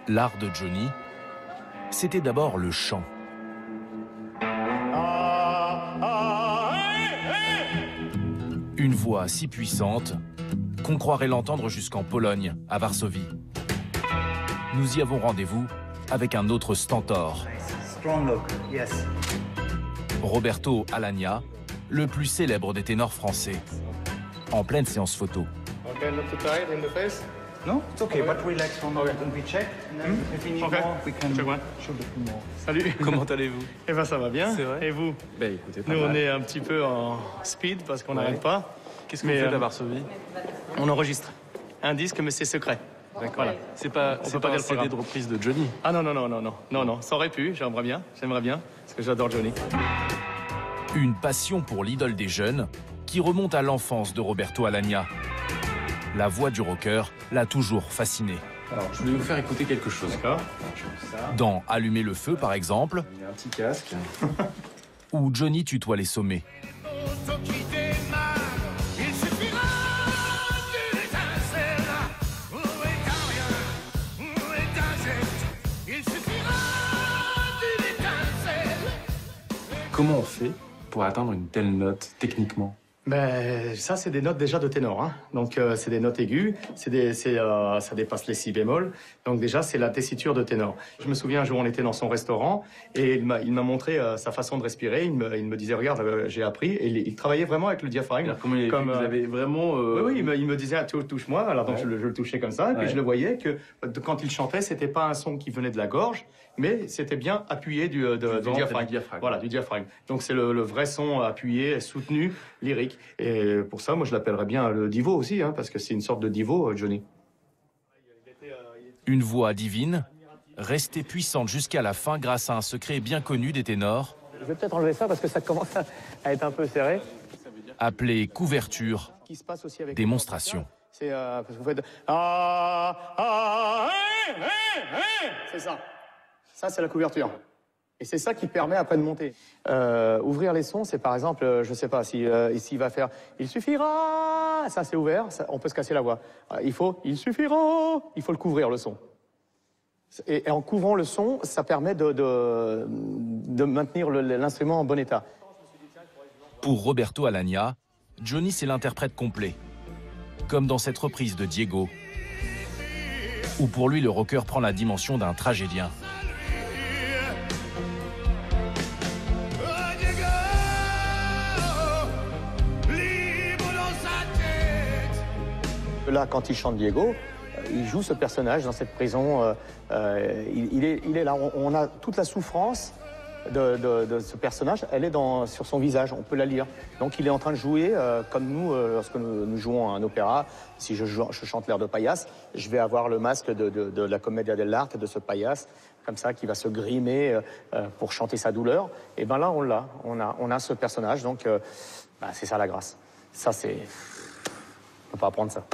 L'art de Johnny, c'était d'abord le chant. Une voix si puissante qu'on croirait l'entendre jusqu'en Pologne, à Varsovie. Nous y avons rendez-vous avec un autre stentor. Roberto Alagna, le plus célèbre des ténors français. En pleine séance photo. Okay, not too tight in the face. No, it's okay, but relax on Okay. we check. And then if we need more, we can Check one. shoot a few more. Salut. Comment allez-vous? Eh ben ça va bien. C'est vrai? Et vous? Ben écoutez, pas Nous mal. on est un petit peu en speed parce qu'on Ouais. n'arrête pas. Qu'est-ce que vous Mais, faites à Varsovie? On enregistre un disque mais c'est secret. D'accord. Voilà. C'est pas, peut c'est pas pas dire un le CD programme. de reprise de Johnny. Ah non, ça aurait pu, j'aimerais bien, parce que j'adore Johnny. Une passion pour l'idole des jeunes qui remonte à l'enfance de Roberto Alagna. La voix du rocker l'a toujours fasciné. Alors, je voulais vous faire écouter quelque chose. D'accord. Dans Allumer le feu, par exemple, Il y a un petit casque. où Johnny tutoie les sommets. Comment on fait pour atteindre une telle note techniquement? Ben, ça, c'est des notes déjà de ténor. Hein. Donc, c'est des notes aiguës, ça dépasse les si bémol. Donc, déjà, c'est la tessiture de ténor. Je me souviens, un jour, on était dans son restaurant et il m'a montré sa façon de respirer. Il me disait, regarde, j'ai appris. Et il travaillait vraiment avec le diaphragme. Alors, comment il vous avez vraiment... Oui, il me disait, ah, touche-moi. Alors, donc, Ouais. je le touchais comme ça. Et puis, Ouais. je le voyais que quand il chantait, c'était pas un son qui venait de la gorge, mais c'était bien appuyé du ventre et du diaphragme. diaphragme. Voilà, du diaphragme. Donc, c'est le vrai son appuyé, soutenu, lyrique. Et pour ça, moi, je l'appellerais bien le divo aussi, hein, parce que c'est une sorte de divo, Johnny. Une voix divine, restée puissante jusqu'à la fin grâce à un secret bien connu des ténors, Je vais peut-être enlever ça parce que ça commence à être un peu serré. appelé couverture, Ce qui se passe aussi avec démonstration. c'est parce que vous faites c'est ça. Ça, c'est la couverture. Et c'est ça qui permet après de monter. Ouvrir les sons, c'est par exemple, je sais pas, si ici il va faire « Il suffira », ça c'est ouvert, ça, on peut se casser la voix. Il faut « Il suffira », il faut le couvrir le son. Et en couvrant le son, ça permet de maintenir l'instrument en bon état. Pour Roberto Alagna, Johnny c'est l'interprète complet. Comme dans cette reprise de Diego, où pour lui le rocker prend la dimension d'un tragédien. Là, quand il chante Diego, il joue ce personnage dans cette prison. Il est là. On a toute la souffrance de ce personnage. Elle est sur son visage. On peut la lire. Donc, il est en train de jouer comme nous, lorsque nous jouons un opéra. Si je chante l'air de Paillasse, je vais avoir le masque de la Commedia dell'arte, de ce Paillasse, comme ça, qui va se grimer pour chanter sa douleur. Et ben là, on l'a. On a ce personnage. Donc, c'est ça la grâce. Ça, c'est... On peut pas apprendre ça.